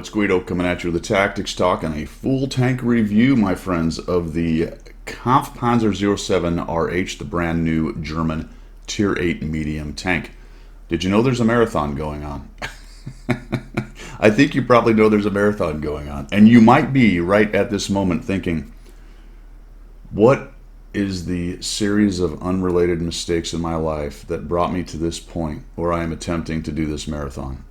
it's Guido coming at you with a tactics talk and a full tank review, my friends, of the Kampfpanzer 07 RH, the brand new German Tier 8 medium tank. Did you know there's a marathon going on? I think you probably know there's a marathon going on. And you might be right at this moment thinking, what is the series of unrelated mistakes in my life that brought me to this point where I am attempting to do this marathon?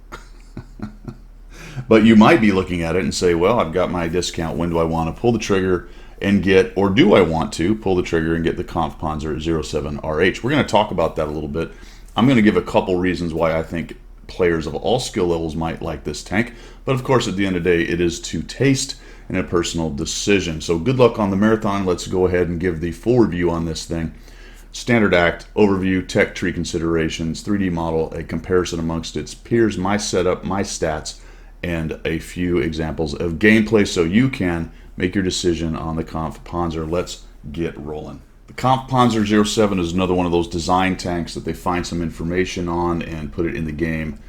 But you might be looking at it and say, well, I've got my discount. When do I want to pull the trigger and get, or do I want to pull the trigger and get the Kampfpanzer 07 RH? We're going to talk about that a little bit. I'm going to give a couple reasons why I think players of all skill levels might like this tank. But of course, at the end of the day, it is to taste and a personal decision. So good luck on the marathon. Let's go ahead and give the full review on this thing. Standard act, overview, tech tree considerations, 3D model, a comparison amongst its peers, my setup, my stats, and a few examples of gameplay so you can make your decision on the Kampfpanzer. Let's get rolling. The Kampfpanzer 07 is another one of those design tanks that they find some information on and put it in the game.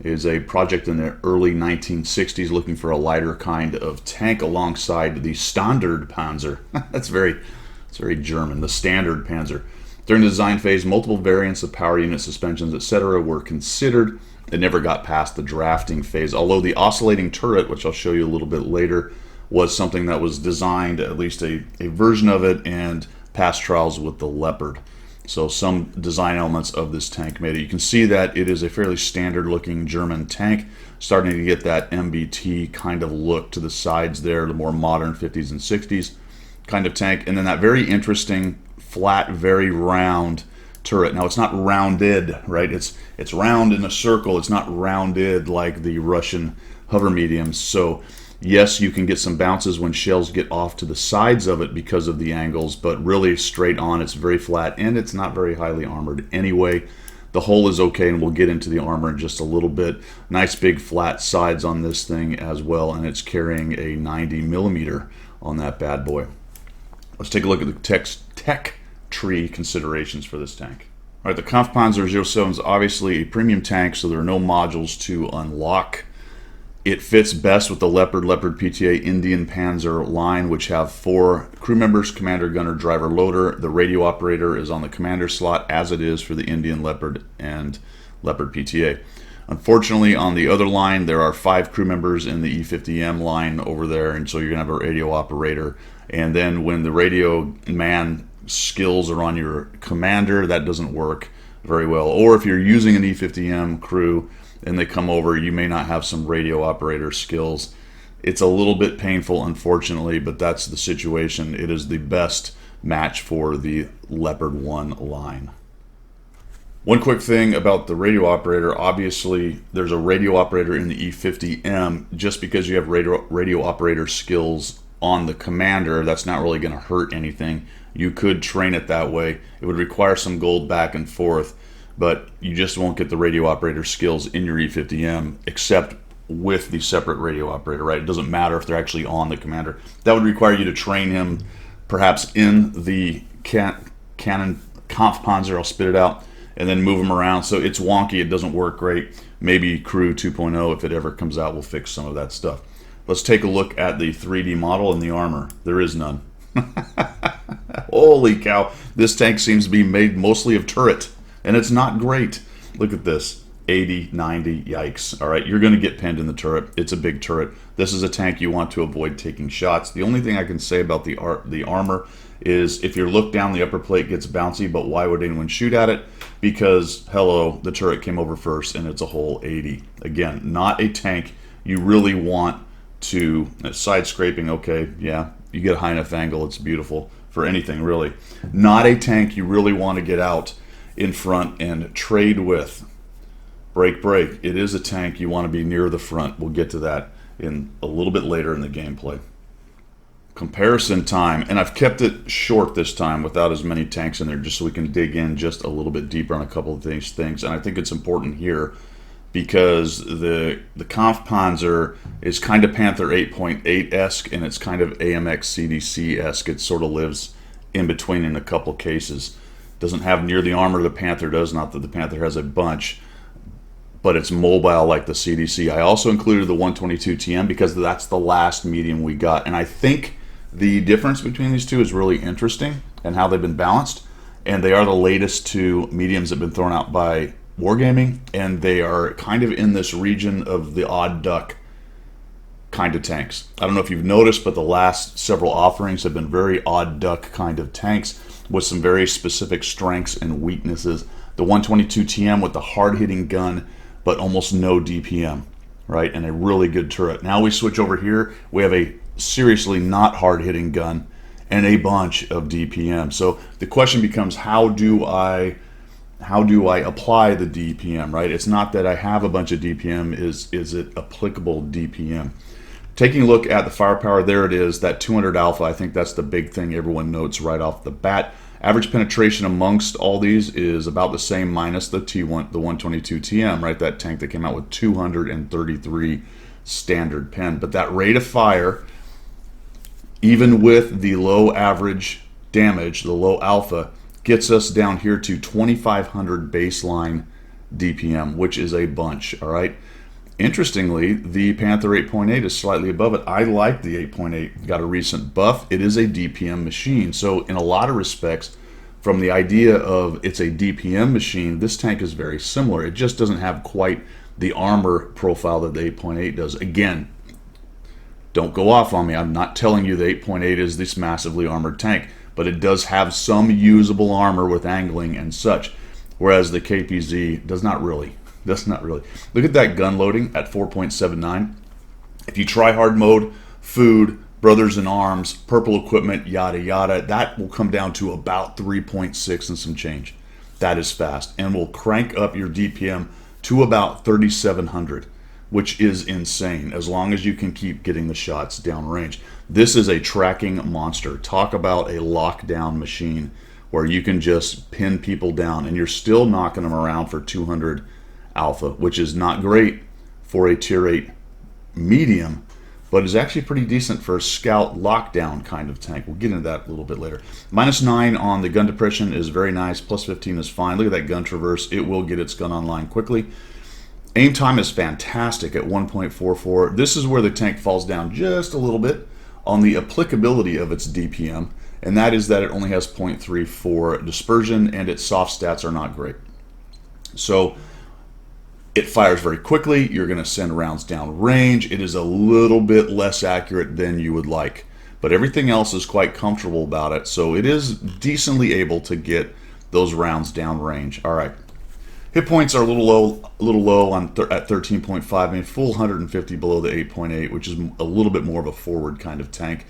It is a project in the early 1960s looking for a lighter kind of tank alongside the Standard Panzer. It's very German, the Standard Panzer. During the design phase, multiple variants of power unit, suspensions, etc. were considered. It never got past the drafting phase, although the oscillating turret, which I'll show you a little bit later, was something that was designed, at least a version of it, and passed trials with the Leopard. So some design elements of this tank made it. You can see that it is a fairly standard looking German tank, starting to get that MBT kind of look to the sides there, the more modern 50s and 60s kind of tank. And then that very interesting, flat, very round turret. Now it's not rounded, right? It's round in a circle. It's not rounded like the Russian hover mediums. So yes, you can get some bounces when shells get off to the sides of it because of the angles, but really straight on, it's very flat, and it's not very highly armored anyway. The hull is okay, and we'll get into the armor in just a little bit. Nice big flat sides on this thing as well, and it's carrying a 90mm on that bad boy. Let's take a look at the tech tree considerations for this tank. All right, the Kampfpanzer 07 is obviously a premium tank, so there are no modules to unlock. It fits best with the Leopard PTA Indian Panzer line, which have 4 crew members, commander, gunner, driver, loader. The radio operator is on the commander slot, as it is for the Indian Leopard and Leopard PTA. Unfortunately, on the other line, there are 5 crew members in the E50M line over there, and so you're going to have a radio operator. And then when the radio man skills are on your commander, that doesn't work very well. Or if you're using an E50M crew and they come over, you may not have some radio operator skills. It's a little bit painful, unfortunately, but that's the situation. It is the best match for the Leopard 1 line. One quick thing about the radio operator, obviously there's a radio operator in the E50M. Just because you have radio operator skills on the commander, that's not really going to hurt anything. You could train it that way. It would require some gold back and forth, but you just won't get the radio operator skills in your E50M except with the separate radio operator, right? It doesn't matter if they're actually on the commander. That would require you to train him perhaps in the Canon Kampfpanzer, I'll spit it out, and then move him around. So it's wonky, it doesn't work great. Maybe Crew 2.0, if it ever comes out, will fix some of that stuff. Let's take a look at the 3D model and the armor. There is none. Holy cow, this tank seems to be made mostly of turret, and it's not great. Look at this, 80, 90, yikes. All right, you're going to get pinned in the turret. It's a big turret. This is a tank you want to avoid taking shots. The only thing I can say about the armor is if you look down, the upper plate gets bouncy, but why would anyone shoot at it? Because, hello, the turret came over first, and it's a whole 80. Again, not a tank you really want to, side scraping, okay, yeah, you get a high enough angle, it's beautiful for anything really. Not a tank you really want to get out in front and trade with. Break. It is a tank you want to be near the front. We'll get to that in a little bit later in the gameplay. Comparison time, and I've kept it short this time without as many tanks in there, just so we can dig in just a little bit deeper on a couple of these things. And I think it's important here because the Kampfpanzer is kind of Panther 8.8-esque, and it's kind of AMX CDC-esque. It sort of lives in between in a couple cases. Doesn't have near the armor the Panther does, not that the Panther has a bunch, but it's mobile like the CDC. I also included the 122 TM because that's the last medium we got. And I think the difference between these two is really interesting and how they've been balanced. And they are the latest two mediums that have been thrown out by Wargaming, and they are kind of in this region of the odd duck kind of tanks. I don't know if you've noticed, but the last several offerings have been very odd duck kind of tanks with some very specific strengths and weaknesses. The 122 TM with the hard-hitting gun, but almost no DPM, right? And a really good turret. Now we switch over here. We have a seriously not hard-hitting gun and a bunch of DPM. So the question becomes, how do I apply the DPM, right? It's not that I have a bunch of DPM, is it applicable DPM? Taking a look at the firepower, there it is, that 200 alpha. I think that's the big thing everyone notes right off the bat. Average penetration amongst all these is about the same minus the T1, the 122 TM, right? That tank that came out with 233 standard pen. But that rate of fire, even with the low average damage, the low alpha, gets us down here to 2,500 baseline DPM, which is a bunch, all right? Interestingly, the Panther 8.8 is slightly above it. I like the 8.8. Got a recent buff. It is a DPM machine. So in a lot of respects, from the idea of it's a DPM machine, this tank is very similar. It just doesn't have quite the armor profile that the 8.8 does. Again, don't go off on me. I'm not telling you the 8.8 is this massively armored tank, but it does have some usable armor with angling and such, whereas the KPZ does not really. Look at that gun loading at 4.79. If you try hard mode, food, brothers in arms, purple equipment, yada yada, that will come down to about 3.6 and some change. That is fast, and will crank up your DPM to about 3,700, which is insane, as long as you can keep getting the shots downrange. This is a tracking monster. Talk about a lockdown machine where you can just pin people down and you're still knocking them around for 200 alpha, which is not great for a tier 8 medium, but is actually pretty decent for a scout lockdown kind of tank. We'll get into that a little bit later. -9 on the gun depression is very nice. +15 is fine. Look at that gun traverse. It will get its gun online quickly. Aim time is fantastic at 1.44. This is where the tank falls down just a little bit on the applicability of its DPM, and that is that it only has 0.34 dispersion and its soft stats are not great. So it fires very quickly. You're going to send rounds down range. It is a little bit less accurate than you would like, but everything else is quite comfortable about it. So it is decently able to get those rounds down range. All right. Hit points are a little low on at 13.5. I mean, full 150 below the 8.8, which is a little bit more of a forward kind of tank.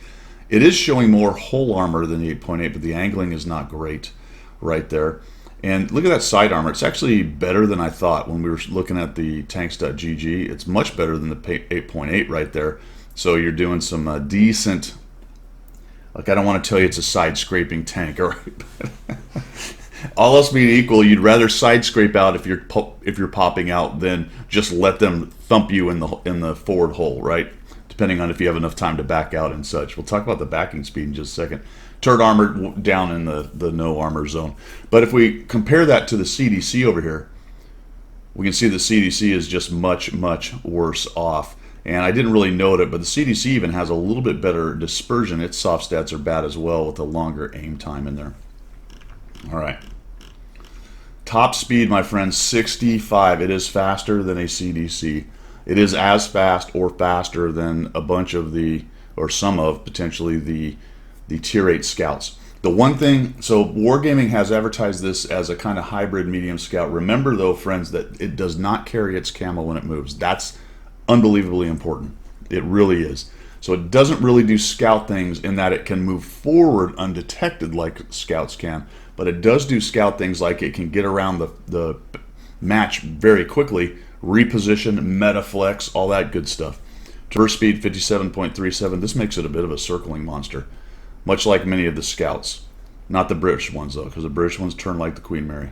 It is showing more whole armor than the 8.8, but the angling is not great right there. And look at that side armor. It's actually better than I thought when we were looking at the tanks.gg. It's much better than the 8.8 right there. So you're doing some decent, like, I don't want to tell you it's a side scraping tank, all right? All else being equal, you'd rather side scrape out if you're popping out than just let them thump you in the forward hole, right? Depending on if you have enough time to back out and such. We'll talk about the backing speed in just a second. Turret armor down in the no armor zone. But if we compare that to the CDC over here, we can see the CDC is just much, much worse off. And I didn't really note it, but the CDC even has a little bit better dispersion. Its soft stats are bad as well with a longer aim time in there. All right. Top speed, my friends, 65. It is faster than a CDC. It is as fast or faster than a bunch of the, or some of, potentially the tier 8 scouts. The one thing, so Wargaming has advertised this as a kind of hybrid medium scout. Remember though, friends, that it does not carry its camo when it moves. That's unbelievably important. It really is. So it doesn't really do scout things in that it can move forward undetected like scouts can, but it does do scout things like it can get around the match very quickly, reposition, meta flex, all that good stuff. Traverse speed 57.37. This makes it a bit of a circling monster, much like many of the scouts. Not the British ones though, because the British ones turn like the Queen Mary.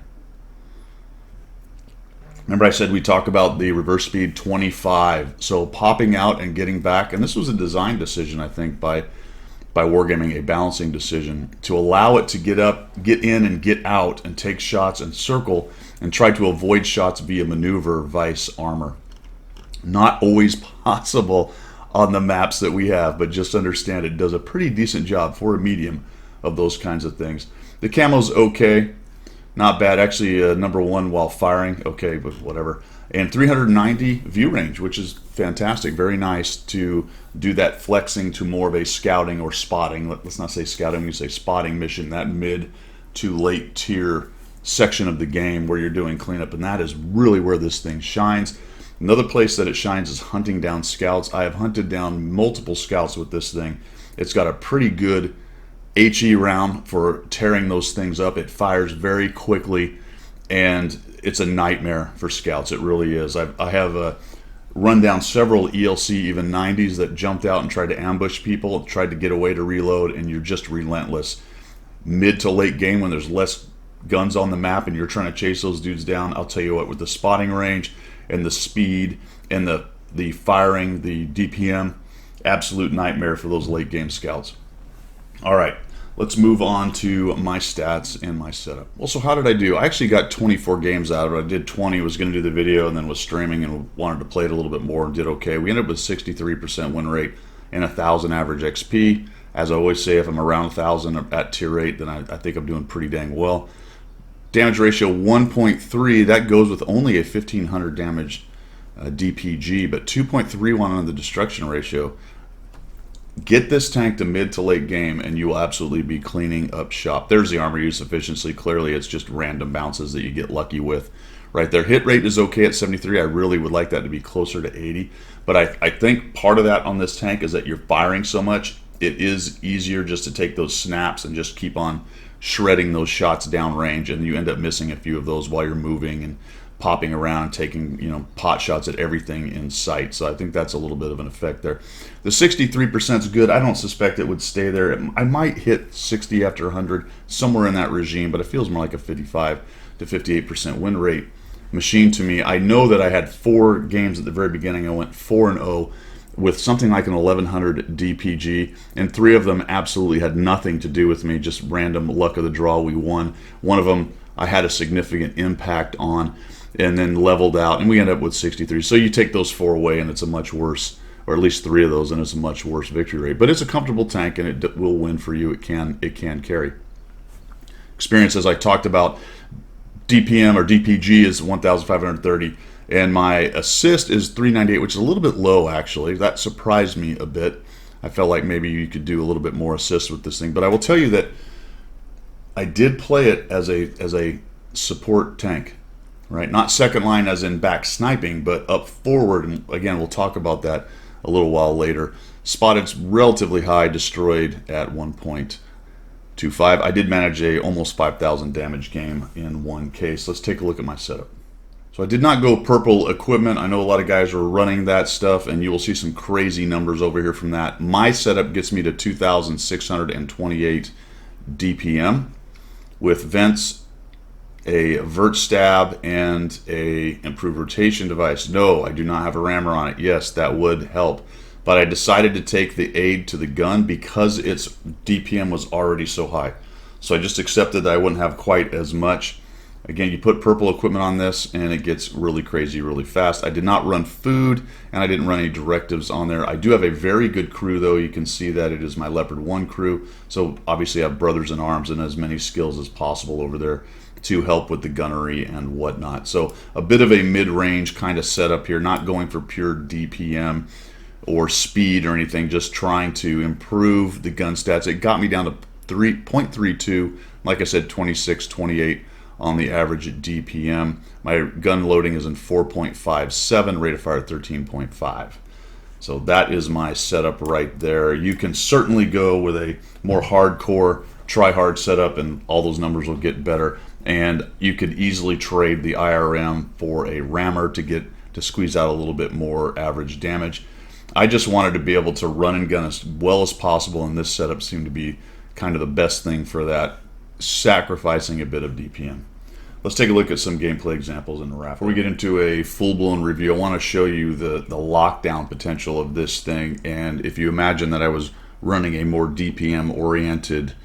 Remember I said we talk about the reverse speed 25. So popping out and getting back, and this was a design decision, I think, by Wargaming, a balancing decision to allow it to get up, get in, and get out and take shots and circle and try to avoid shots via maneuver vice armor. Not always possible on the maps that we have, but just understand it does a pretty decent job for a medium of those kinds of things. The camo's okay, not bad. Actually, number one while firing, okay, but whatever. And 390 view range, which is fantastic. Very nice to do that flexing to more of a scouting or spotting. Let's not say scouting, we say spotting mission, that mid to late tier section of the game where you're doing cleanup, and that is really where this thing shines. Another place that it shines is hunting down scouts. I have hunted down multiple scouts with this thing. It's got a pretty good HE round for tearing those things up. It fires very quickly, and it's a nightmare for scouts. It really is. I have run down several ELC, even 90s, that jumped out and tried to ambush people, tried to get away to reload, and you're just relentless. Mid to late game when there's less guns on the map and you're trying to chase those dudes down, I'll tell you what, with the spotting range and the speed and the firing, the DPM, absolute nightmare for those late game scouts. All right, let's move on to my stats and my setup. Well, so how did I do? I actually got 24 games out of it. I did 20, was going to do the video, and then was streaming and wanted to play it a little bit more and did okay. We ended up with 63% win rate and 1,000 average XP. As I always say, if I'm around 1,000 at tier 8, then I think I'm doing pretty dang well. Damage ratio 1.3, that goes with only a 1,500 damage DPG, but 2.31 on the destruction ratio. Get this tank to mid to late game and you will absolutely be cleaning up shop. There's the armor use efficiency. Clearly it's just random bounces that you get lucky with. Right there, hit rate is okay at 73. I really would like that to be closer to 80. But I think part of that on this tank is that you're firing so much, it is easier just to take those snaps and just keep on shredding those shots down range, and you end up missing a few of those while you're moving and popping around, taking pot shots at everything in sight. So I think that's a little bit of an effect there. The 63% is good. I don't suspect it would stay there. I might hit 60 after 100, somewhere in that regime, but it feels more like a 55 to 58% win rate machine to me. I know that I had 4 games at the very beginning. I went 4-0 with something like an 1100 DPG, and 3 of them absolutely had nothing to do with me, just random luck of the draw. We won. One of them I had a significant impact on and then leveled out, and we end up with 63. So you take those 4 away and it's a much worse, or at least 3 of those, and it's a much worse victory rate. But it's a comfortable tank and it will win for you. It can carry. Experience, as I talked about, DPM or DPG is 1,530. And my assist is 398, which is a little bit low, actually. That surprised me a bit. I felt like maybe you could do a little bit more assist with this thing. But I will tell you that I did play it as a support tank, right? Not second line as in back sniping, but up forward. And again, we'll talk about that a little while later. Spotted relatively high, destroyed at 1.25. I did manage a almost 5,000 damage game in one case. Let's take a look at my setup. So I did not go purple equipment. I know a lot of guys are running that stuff, and you will see some crazy numbers over here from that. My setup gets me to 2,628 DPM with vents, a vert stab, and a improved rotation device. No, I do not have a rammer on it. Yes, that would help. But I decided to take the aid to the gun because its DPM was already so high. So I just accepted that I wouldn't have quite as much. Again, you put purple equipment on this and it gets really crazy really fast. I did not run food and I didn't run any directives on there. I do have a very good crew though. You can see that it is my Leopard 1 crew. So obviously I have brothers in arms and as many skills as possible over there to help with the gunnery and whatnot. So a bit of a mid-range kind of setup here, not going for pure DPM or speed or anything, just trying to improve the gun stats. It got me down to 3.32, like I said, 26, 28 on the average DPM. My gun loading is in 4.57, rate of fire 13.5. So that is my setup right there. You can certainly go with a more hardcore, try-hard setup and all those numbers will get better. And you could easily trade the IRM for a rammer to squeeze out a little bit more average damage. I just wanted to be able to run and gun as well as possible, and this setup seemed to be kind of the best thing for that, sacrificing a bit of DPM. Let's take a look at some gameplay examples in the wrap. Before we get into a full-blown review, I want to show you the lockdown potential of this thing. And if you imagine that I was running a more DPM-oriented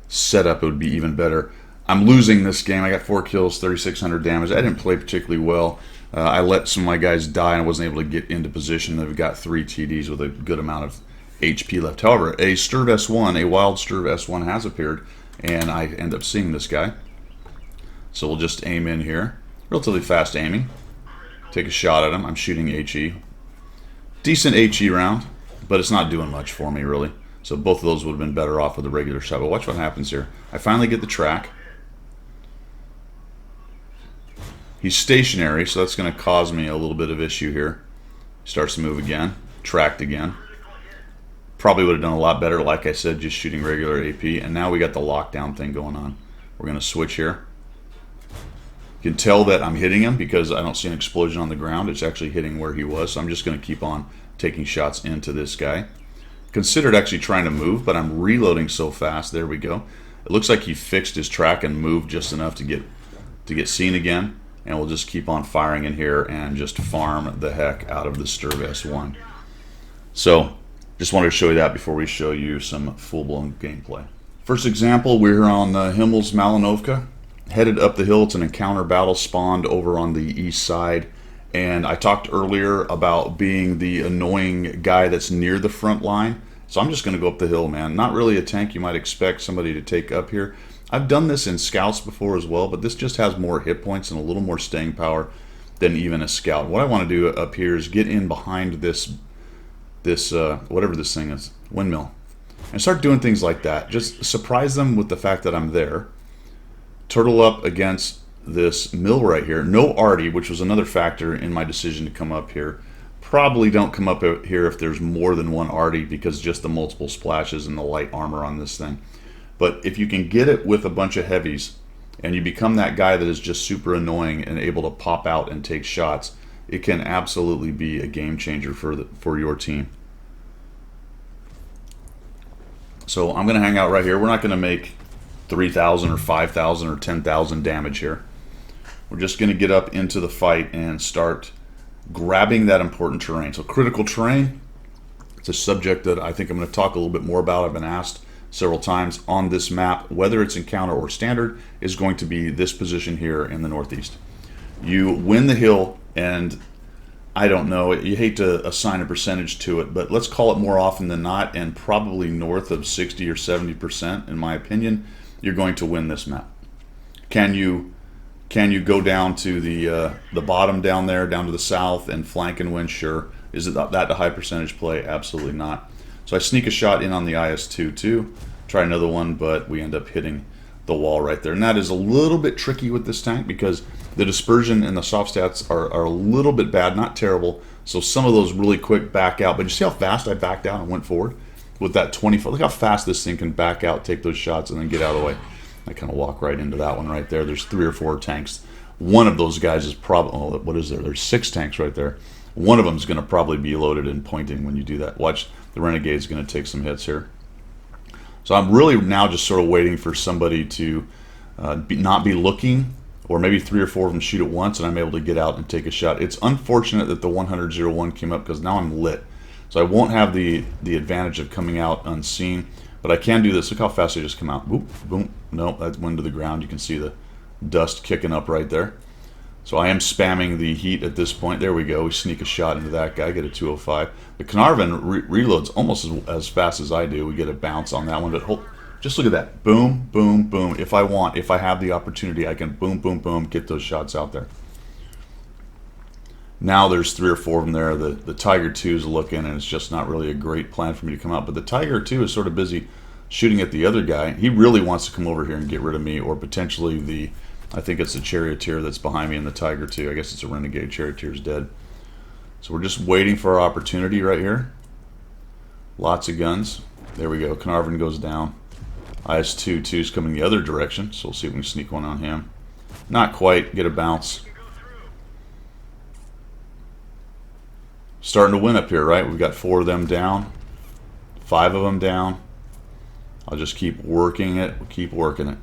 setup, it would be even better. I'm losing this game. I got 4 kills, 3,600 damage. I didn't play particularly well. I let some of my guys die and I wasn't able to get into position. They've got 3 TDs with a good amount of HP left. However, a Sturv S1, a wild Sturv S1 has appeared, and I end up seeing this guy. So we'll just aim in here. Relatively fast aiming. Take a shot at him. I'm shooting HE. Decent HE round, but it's not doing much for me, really. So both of those would have been better off with a regular shot. But watch what happens here. I finally get the track. He's stationary, so that's going to cause me a little bit of issue here. Starts to move again. Tracked again. Probably would have done a lot better, like I said, just shooting regular AP. And now we got the lockdown thing going on. We're going to switch here. You can tell that I'm hitting him because I don't see an explosion on the ground. It's actually hitting where he was. So I'm just going to keep on taking shots into this guy. Considered actually trying to move, but I'm reloading so fast. There we go. It looks like he fixed his track and moved just enough to get seen again. And we'll just keep on firing in here and just farm the heck out of the Sturv S1. So, just wanted to show you that before we show you some full-blown gameplay. First example, we're on Himmel's Malinovka. Headed up the hill. It's an encounter battle spawned over on the east side. And I talked earlier about being the annoying guy that's near the front line. So I'm just going to go up the hill, man. Not really a tank you might expect somebody to take up here. I've done this in scouts before as well, but this just has more hit points and a little more staying power than even a scout. What I want to do up here is get in behind this whatever this thing is, windmill, and start doing things like that. Just surprise them with the fact that I'm there. Turtle up against this mill right here. No arty, which was another factor in my decision to come up here. Probably don't come up here if there's more than one arty because just the multiple splashes and the light armor on this thing. But if you can get it with a bunch of heavies and you become that guy that is just super annoying and able to pop out and take shots, it can absolutely be a game changer for your team. So I'm going to hang out right here. We're not going to make 3,000 or 5,000 or 10,000 damage here. We're just going to get up into the fight and start grabbing that important terrain. So critical terrain, it's a subject that I think I'm going to talk a little bit more about. I've been asked several times on this map, whether it's encounter or standard, is going to be this position here in the northeast. You win the hill, and I don't know, you hate to assign a percentage to it, but let's call it more often than not, and probably north of 60 or 70%, in my opinion, you're going to win this map. Can you go down to the bottom down there, down to the south, and flank and win? Sure. Is it that a high percentage play? Absolutely not. So I sneak a shot in on the IS-2 too, try another one, but we end up hitting the wall right there. And that is a little bit tricky with this tank because the dispersion and the soft stats are a little bit bad, not terrible. So some of those really quick back out. But you see how fast I backed out and went forward with that 20-foot? Look how fast this thing can back out, take those shots, and then get out of the way. I kind of walk right into that one right there. There's 3 or 4 tanks. One of those guys is probably, oh, what is there? There's 6 tanks right there. One of them is going to probably be loaded and pointing when you do that. Watch, the Renegade's going to take some hits here. So I'm really now just sort of waiting for somebody to not be looking, or maybe 3 or 4 of them shoot at once, and I'm able to get out and take a shot. It's unfortunate that the 100-01 came up because now I'm lit. So I won't have the advantage of coming out unseen, but I can do this. Look how fast I just come out. Boop, boom. Nope, that went to the ground. You can see the dust kicking up right there. So I am spamming the heat at this point. There we go. We sneak a shot into that guy, get a 205. The Carnarvon reloads almost as fast as I do. We get a bounce on that one, but just look at that. Boom, boom, boom. If I have the opportunity, I can boom, boom, boom, get those shots out there. Now there's 3 or 4 of them there. The Tiger 2 is looking, and it's just not really a great plan for me to come out. But the Tiger 2 is sort of busy shooting at the other guy. He really wants to come over here and get rid of me, or potentially I think it's the Charioteer that's behind me in the Tiger 2. I guess it's a Renegade. Charioteer's dead. So we're just waiting for our opportunity right here. Lots of guns. There we go. Carnarvon goes down. IS-2 is coming the other direction, so we'll see if we can sneak one on him. Not quite. Get a bounce. Starting to win up here, right? We've got 4 of them down. 5 of them down. I'll just keep working it. Keep working it.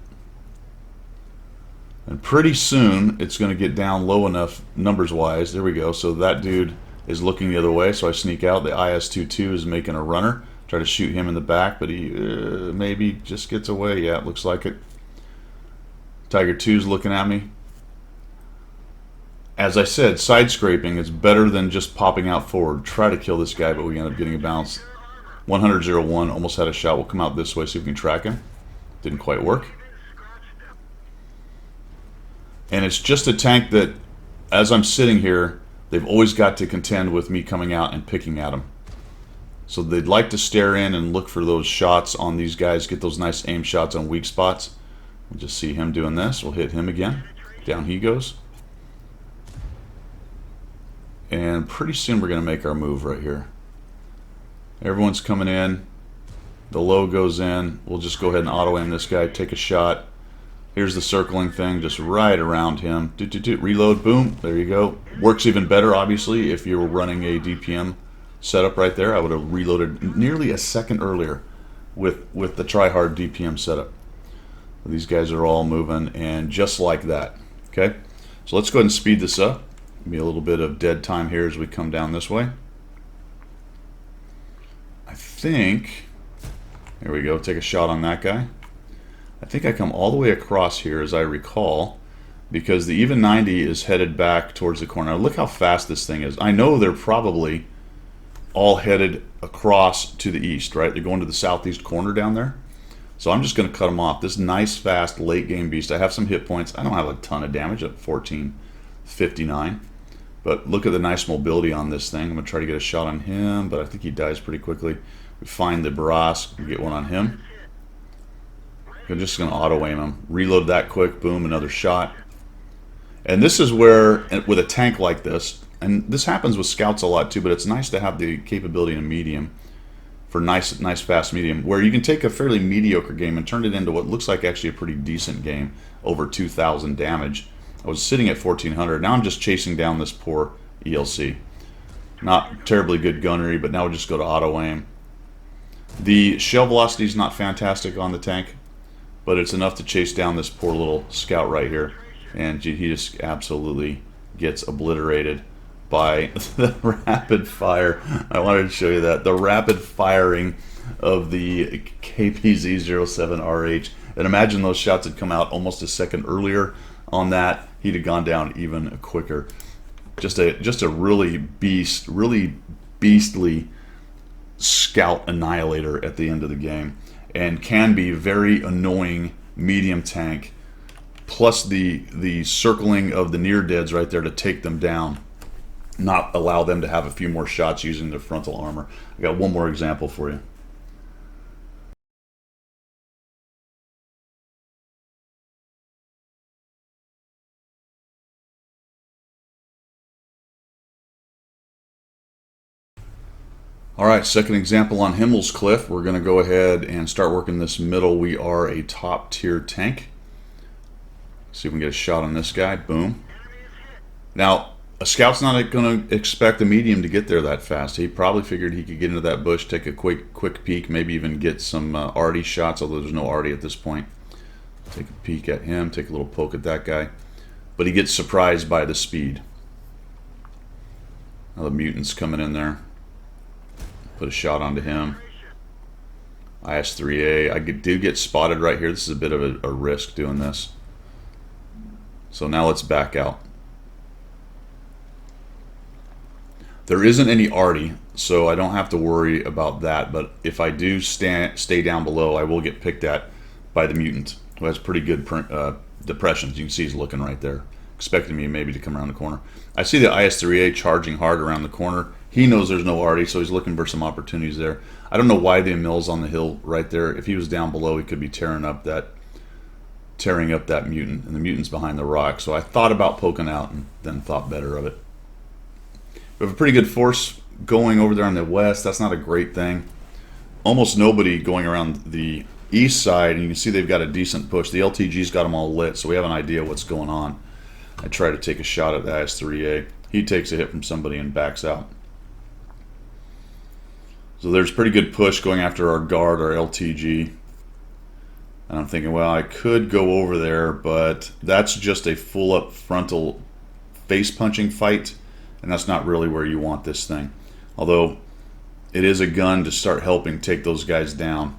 And pretty soon, it's going to get down low enough numbers-wise. There we go. So that dude is looking the other way, so I sneak out. The IS-2 is making a runner. Try to shoot him in the back, but he maybe just gets away. Yeah, it looks like it. Tiger 2's looking at me. As I said, side scraping is better than just popping out forward. Try to kill this guy, but we end up getting a bounce. 100-01, almost had a shot. We'll come out this way, see if we can track him. Didn't quite work. And it's just a tank that, as I'm sitting here, they've always got to contend with me coming out and picking at them. So they'd like to stare in and look for those shots on these guys, get those nice aim shots on weak spots. We'll just see him doing this. We'll hit him again. Down he goes. And pretty soon we're going to make our move right here. Everyone's coming in. The low goes in. We'll just go ahead and auto-aim this guy, take a shot. Here's the circling thing, just right around him. Reload, boom, there you go. Works even better, obviously, if you were running a DPM setup right there. I would have reloaded nearly a second earlier with the try-hard DPM setup. These guys are all moving, and just like that. Okay, so let's go ahead and speed this up. Give me a little bit of dead time here as we come down this way. I think, there we go, take a shot on that guy. I think I come all the way across here, as I recall, because the even 90 is headed back towards the corner. Now look how fast this thing is. I know they're probably all headed across to the east, right? They're going to the southeast corner down there. So I'm just going to cut them off. This nice, fast, late game beast. I have some hit points. I don't have a ton of damage at 1459. But look at the nice mobility on this thing. I'm going to try to get a shot on him, but I think he dies pretty quickly. We find the Barras. We get one on him. I'm just going to auto-aim him. Reload that quick. Boom, another shot. And this is where, with a tank like this, and this happens with scouts a lot too, but it's nice to have the capability in medium for nice, fast medium, where you can take a fairly mediocre game and turn it into what looks like actually a pretty decent game, over 2,000 damage. I was sitting at 1,400. Now I'm just chasing down this poor ELC. Not terribly good gunnery, but now we'll just go to auto-aim. The shell velocity is not fantastic on the tank, but it's enough to chase down this poor little scout right here. And he just absolutely gets obliterated by the rapid fire. I wanted to show you that. The rapid firing of the KPZ-07RH. And imagine those shots had come out almost a second earlier on that. He'd have gone down even quicker. Just a really beastly scout annihilator at the end of the game. And can be very annoying medium tank. Plus the circling of the near deads right there to take them down. Not allow them to have a few more shots using their frontal armor. I got one more example for you. Alright, second example on Himmel's Cliff. We're going to go ahead and start working this middle. We are a top tier tank. See if we can get a shot on this guy. Boom. Now, a scout's not going to expect a medium to get there that fast. He probably figured he could get into that bush, take a quick peek, maybe even get some arty shots, although there's no arty at this point. Take a peek at him, take a little poke at that guy. But he gets surprised by the speed. Now the mutant's coming in there. Put a shot onto him. IS-3A. I do get spotted right here. This is a bit of a risk doing this. So now let's back out. There isn't any arty, so I don't have to worry about that. But if I do stay down below, I will get picked at by the mutant, who has pretty good depressions. You can see he's looking right there, expecting me maybe to come around the corner. I see the IS-3A charging hard around the corner. He knows there's no arty, so he's looking for some opportunities there. I don't know why the mill's on the hill right there. If he was down below, he could be tearing up that mutant, and the mutant's behind the rock. So I thought about poking out and then thought better of it. We have a pretty good force going over there on the west. That's not a great thing. Almost nobody going around the east side, and you can see they've got a decent push. The LTG's got them all lit, so we have an idea what's going on. I try to take a shot at the IS-3A. He takes a hit from somebody and backs out. So there's pretty good push going after our guard, our LTG. And I'm thinking, well, I could go over there, but that's just a full-up frontal face-punching fight, and that's not really where you want this thing. Although it is a gun to start helping take those guys down.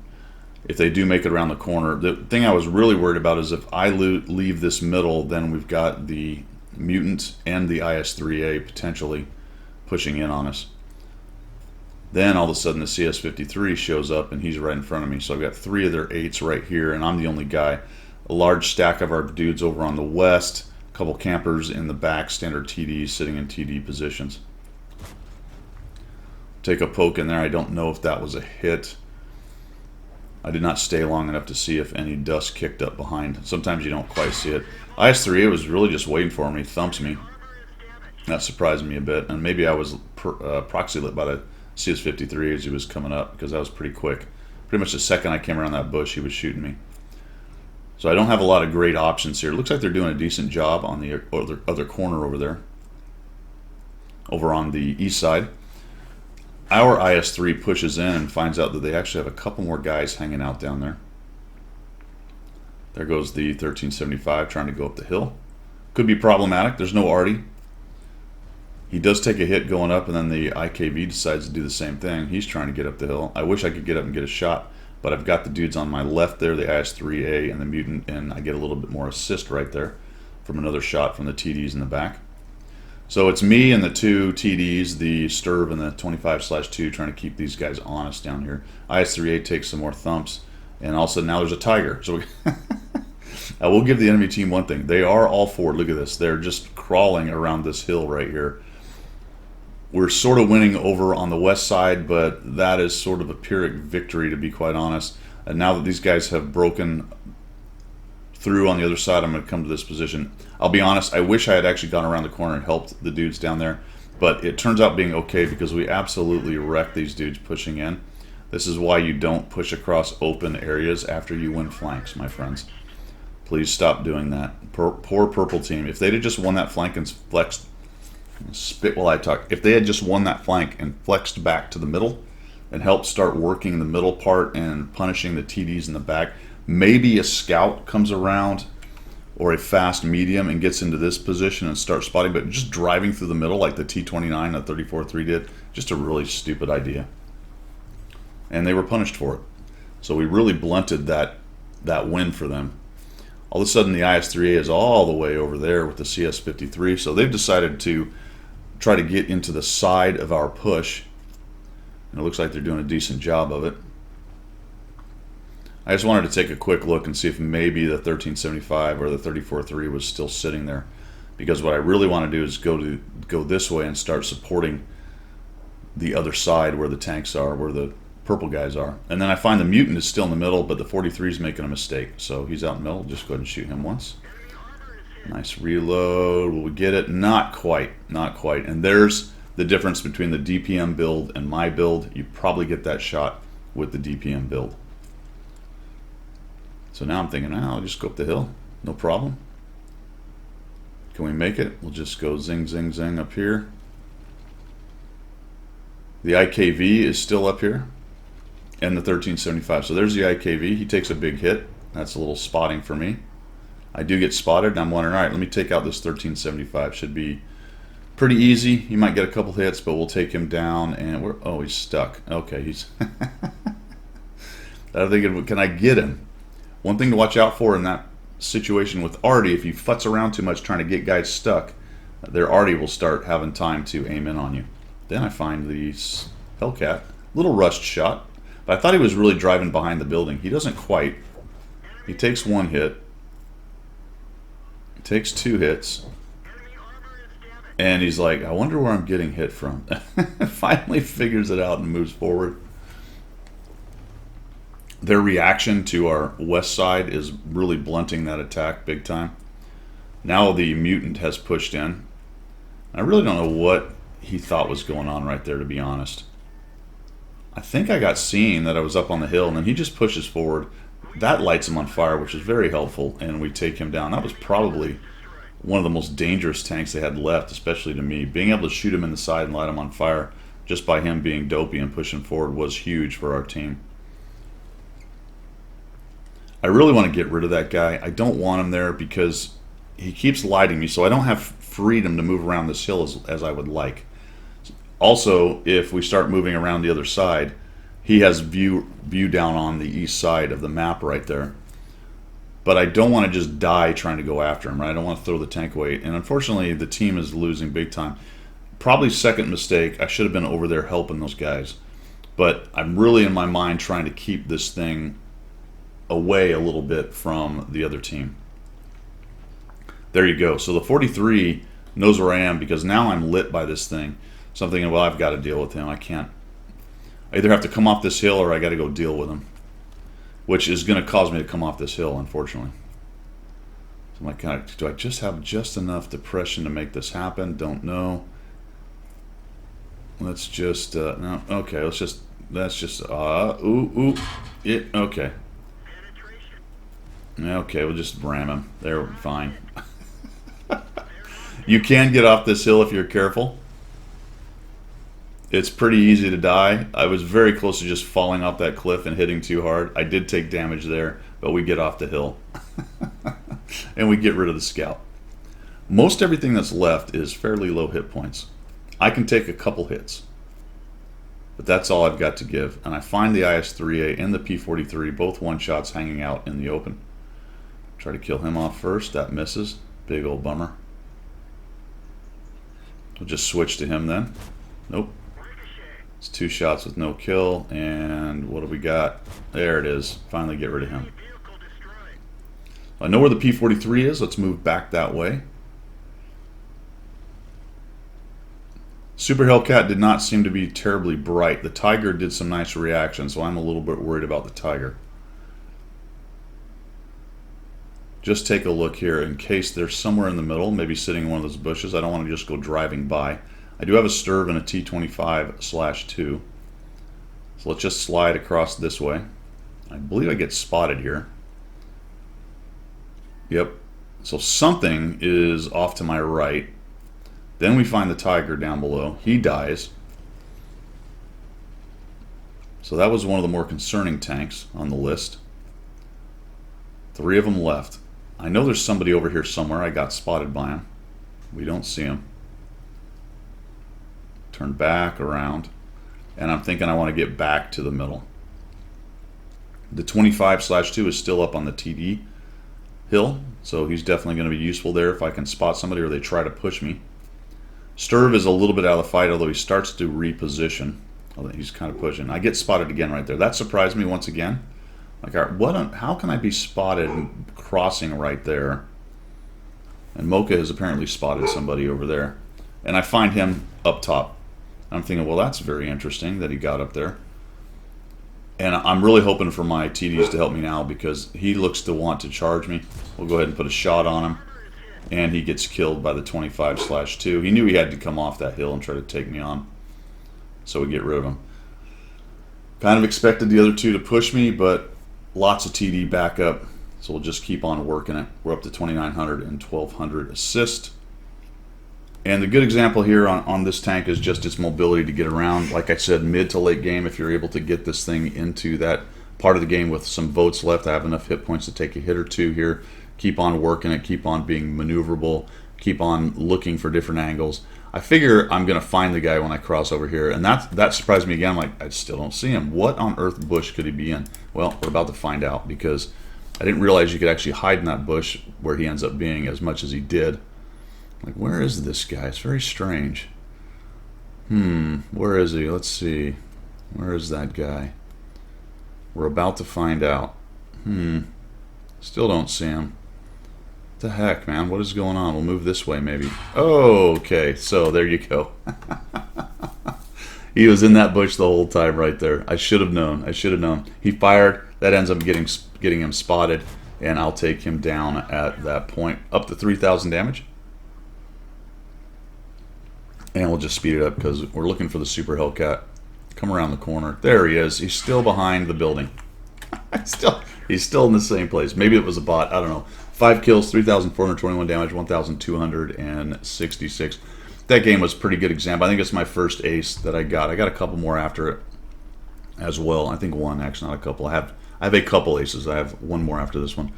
if they do make it around the corner. The thing I was really worried about is if I leave this middle, then we've got the mutant and the IS-3A potentially pushing in on us. Then all of a sudden the CS-53 shows up and he's right in front of me. So I've got 3 of their 8s right here, and I'm the only guy. A large stack of our dudes over on the west, a couple campers in the back, standard TDs sitting in TD positions. Take a poke in there. I don't know if that was a hit. I did not stay long enough to see if any dust kicked up behind. Sometimes you don't quite see it. IS-3A was really just waiting for me. He thumps me. That surprised me a bit. And maybe I was proxy lit by the CS-53 as he was coming up, because that was pretty quick. Pretty much the second I came around that bush, he was shooting me. So I don't have a lot of great options here. It looks like they're doing a decent job on the other corner over there. Over on the east side. Our IS-3 pushes in and finds out that they actually have a couple more guys hanging out down there. There goes the 1375 trying to go up the hill. Could be problematic. There's no arty. He does take a hit going up, and then the IKV decides to do the same thing. He's trying to get up the hill. I wish I could get up and get a shot, but I've got the dudes on my left there, the IS-3A and the mutant, and I get a little bit more assist right there from another shot from the TDs in the back. So it's me and the 2 TDs, the Sturb and the 25/2, trying to keep these guys honest down here. IS-3A takes some more thumps, and all of a sudden now there's a tiger. So I will give the enemy team one thing. They are all forward. Look at this. They're just crawling around this hill right here. We're sort of winning over on the west side, but that is sort of a Pyrrhic victory, to be quite honest. And now that these guys have broken through on the other side, I'm going to come to this position. I'll be honest, I wish I had actually gone around the corner and helped the dudes down there, but it turns out being okay because we absolutely wrecked these dudes pushing in. This is why you don't push across open areas after you win flanks, my friends. Please stop doing that. Poor purple team. If they'd have just won that flank and flexed, spit while I talk. If they had just won that flank and flexed back to the middle and helped start working the middle part and punishing the TDs in the back, maybe a scout comes around or a fast medium and gets into this position and starts spotting, but just driving through the middle like the T-29, the 34-3 did, just a really stupid idea. And they were punished for it. So we really blunted that win for them. All of a sudden the IS-3A is all the way over there with the CS-53, so they've decided to try to get into the side of our push, and it looks like they're doing a decent job of it. I just wanted to take a quick look and see if maybe the 1375 or the 34-3 was still sitting there, because what I really want to do is go this way and start supporting the other side where the tanks are, where the purple guys are. And then I find the mutant is still in the middle, but the 43 is making a mistake, so he's out in the middle. Just go ahead and shoot him once. Nice reload. Will we get it? Not quite. Not quite. And there's the difference between the DPM build and my build. You probably get that shot with the DPM build. So now I'm thinking, I'll just go up the hill. No problem. Can we make it? We'll just go zing, zing, zing up here. The IKV is still up here. And the 1375. So there's the IKV. He takes a big hit. That's a little spotting for me. I do get spotted, and I'm wondering, all right, let me take out this 1375. Should be pretty easy. He might get a couple hits, but we'll take him down, and he's stuck. Okay, he's... I'm thinking, can I get him? One thing to watch out for in that situation with arty, if you futz around too much trying to get guys stuck, their arty will start having time to aim in on you. Then I find the Hellcat. Little rushed shot, but I thought he was really driving behind the building. He doesn't quite. He takes one hit. Takes 2 hits, and he's like, I wonder where I'm getting hit from. Finally figures it out and moves forward. Their reaction to our west side is really blunting that attack big time. Now the mutant has pushed in. I really don't know what he thought was going on right there, to be honest. I think I got seen that I was up on the hill, and then he just pushes forward. That lights him on fire, which is very helpful, and we take him down. That was probably one of the most dangerous tanks they had left, especially to me. Being able to shoot him in the side and light him on fire just by him being dopey and pushing forward was huge for our team. I really want to get rid of that guy. I don't want him there because he keeps lighting me, so I don't have freedom to move around this hill as I would like. Also, if we start moving around the other side, he has view down on the east side of the map right there. But I don't want to just die trying to go after him, right? I don't want to throw the tank away. And unfortunately, the team is losing big time. Probably second mistake. I should have been over there helping those guys. But I'm really in my mind trying to keep this thing away a little bit from the other team. There you go. So the 43 knows where I am because now I'm lit by this thing. So I'm thinking, well, I've got to deal with him. I can't. I either have to come off this hill or I got to go deal with him, which is going to cause me to come off this hill, unfortunately. So I'm like, God, do I just have just enough depression to make this happen? Don't know. Let's just, no, okay, that's just, okay. Okay, we'll just ram him. There, fine. You can get off this hill if you're careful. It's pretty easy to die. I was very close to just falling off that cliff and hitting too hard. I did take damage there, but we get off the hill. And we get rid of the scout. Most everything that's left is fairly low hit points. I can take a couple hits, but that's all I've got to give. And I find the IS-3A and the P-43, both one-shots hanging out in the open. Try to kill him off first. That misses. Big old bummer. We'll just switch to him then. Nope. It's 2 shots with no kill. And what do we got? There it is. Finally get rid of him. I know where the P-43 is. Let's move back that way. Super Hellcat did not seem to be terribly bright. The Tiger did some nice reaction, so I'm a little bit worried about the Tiger. Just take a look here in case they're somewhere in the middle, maybe sitting in one of those bushes. I don't want to just go driving by. I do have a Sturv and a T-25/2. So let's just slide across this way. I believe I get spotted here. Yep. So something is off to my right. Then we find the Tiger down below. He dies. So that was one of the more concerning tanks on the list. 3 of them left. I know there's somebody over here somewhere. I got spotted by him. We don't see him. Turn back around. And I'm thinking I want to get back to the middle. The 25/2 is still up on the TD hill. So he's definitely going to be useful there if I can spot somebody or they try to push me. Sturv is a little bit out of the fight, although he starts to reposition. He's kind of pushing. I get spotted again right there. That surprised me once again. Like, how can I be spotted crossing right there? And Mocha has apparently spotted somebody over there. And I find him up top. I'm thinking, well, that's very interesting that he got up there. And I'm really hoping for my TDs to help me now because he looks to want to charge me. We'll go ahead and put a shot on him. And he gets killed by the 25/2. He knew he had to come off that hill and try to take me on. So we get rid of him. Kind of expected the other two to push me, but lots of TD backup. So we'll just keep on working it. We're up to 2,900 and 1,200 assist. And the good example here on this tank is just its mobility to get around. Like I said, mid to late game, if you're able to get this thing into that part of the game with some votes left, I have enough hit points to take a hit or two here. Keep on working it, keep on being maneuverable, keep on looking for different angles. I figure I'm going to find the guy when I cross over here, and that surprised me again. I'm like, I still don't see him. What on earth bush could he be in? Well, we're about to find out because I didn't realize you could actually hide in that bush where he ends up being as much as he did. Like, where is this guy? It's very strange. Where is he? Let's see. Where is that guy? We're about to find out. Still don't see him. What the heck, man? What is going on? We'll move this way, maybe. Oh, okay. So, there you go. He was in that bush the whole time right there. I should have known. I should have known. He fired. That ends up getting him spotted, and I'll take him down at that point. Up to 3,000 damage. And we'll just speed it up because we're looking for the Super Hellcat. Come around the corner. There he is. He's still behind the building. He's still in the same place. Maybe it was a bot. I don't know. 5 kills, 3,421 damage, 1,266. That game was a pretty good example. I think it's my first ace that I got. I got a couple more after it as well. I think one, actually, not a couple. I have a couple aces. I have one more after this one.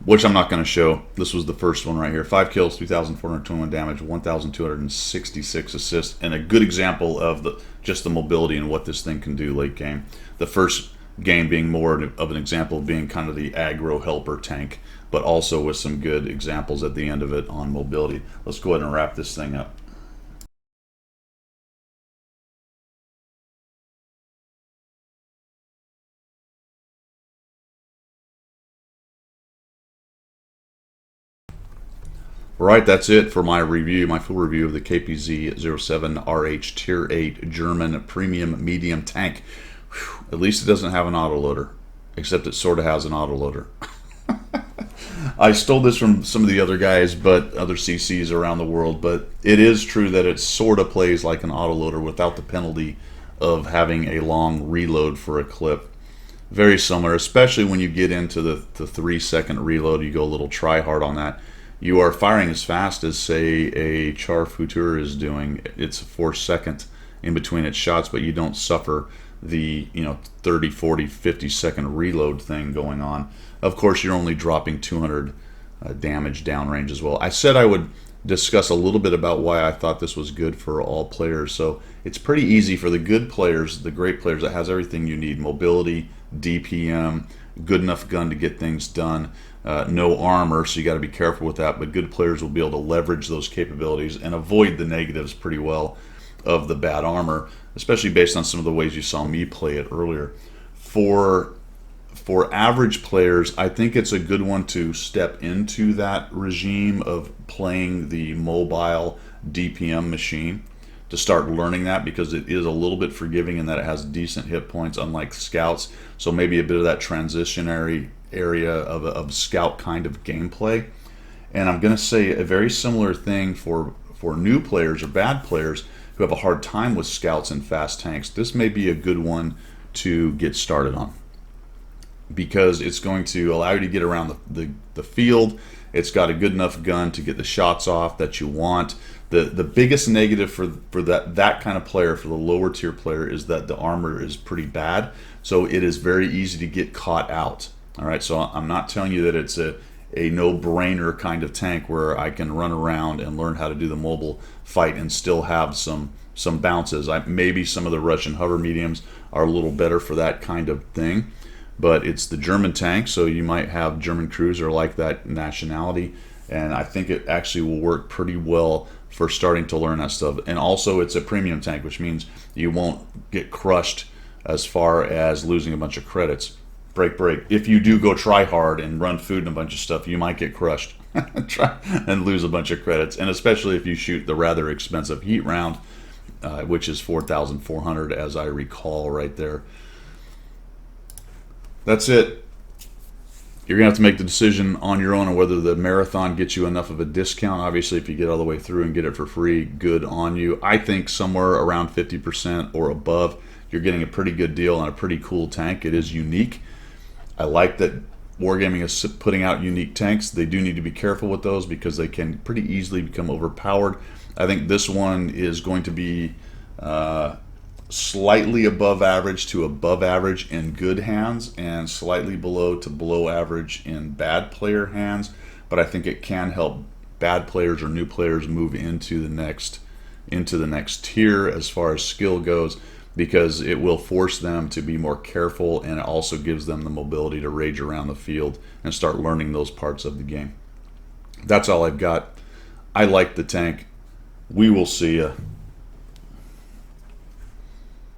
which I'm not going to show. This was the first one right here. 5 kills, 3,421 damage, 1,266 assists, and a good example of just the mobility and what this thing can do late game. The first game being more of an example of being kind of the aggro helper tank, but also with some good examples at the end of it on mobility. Let's go ahead and wrap this thing up. Right, that's it for my review, my full review of the KPZ-07RH Tier 8 German Premium Medium Tank. Whew, at least it doesn't have an autoloader, except it sort of has an autoloader. I stole this from some of the other guys, but other CCs around the world, but it is true that it sort of plays like an autoloader without the penalty of having a long reload for a clip. Very similar, especially when you get into the 3-second reload. You go a little try hard on that. You are firing as fast as, say, a Char Futur is doing. It's a 4-second in between its shots, but you don't suffer the 30, 40, 50-second reload thing going on. Of course, you're only dropping 200 damage downrange as well. I said I would discuss a little bit about why I thought this was good for all players. So it's pretty easy for the good players, the great players that has everything you need: mobility, DPM, good enough gun to get things done. No armor, so you got to be careful with that, but good players will be able to leverage those capabilities and avoid the negatives pretty well of the bad armor, especially based on some of the ways you saw me play it earlier. For average players, I think it's a good one to step into that regime of playing the mobile DPM machine, to start learning that, because it is a little bit forgiving in that it has decent hit points, unlike scouts. So maybe a bit of that transitionary area of scout kind of gameplay. And I'm going to say a very similar thing for new players or bad players who have a hard time with scouts and fast tanks. This may be a good one to get started on, because it's going to allow you to get around the field. It's got a good enough gun to get the shots off that you want. The biggest negative for that kind of player, for the lower tier player, is that the armor is pretty bad. So it is very easy to get caught out. All right, so I'm not telling you that it's a no-brainer kind of tank where I can run around and learn how to do the mobile fight and still have some bounces. Maybe some of the Russian hover mediums are a little better for that kind of thing, but it's the German tank, so you might have German crews or like that nationality, and I think it actually will work pretty well for starting to learn that stuff. And also, it's a premium tank, which means you won't get crushed as far as losing a bunch of credits. Break. If you do go try hard and run food and a bunch of stuff, you might get crushed and lose a bunch of credits. And especially if you shoot the rather expensive heat round, which is 4,400, as I recall right there. That's it. You're going to have to make the decision on your own on whether the marathon gets you enough of a discount. Obviously, if you get all the way through and get it for free, good on you. I think somewhere around 50% or above, you're getting a pretty good deal on a pretty cool tank. It is unique. I like that Wargaming is putting out unique tanks. They do need to be careful with those because they can pretty easily become overpowered. I think this one is going to be slightly above average to above average in good hands, and slightly below to below average in bad player hands. But I think it can help bad players or new players move into the next tier as far as skill goes, because it will force them to be more careful, and it also gives them the mobility to rage around the field and start learning those parts of the game. That's all I've got. I like the tank. We will see ya.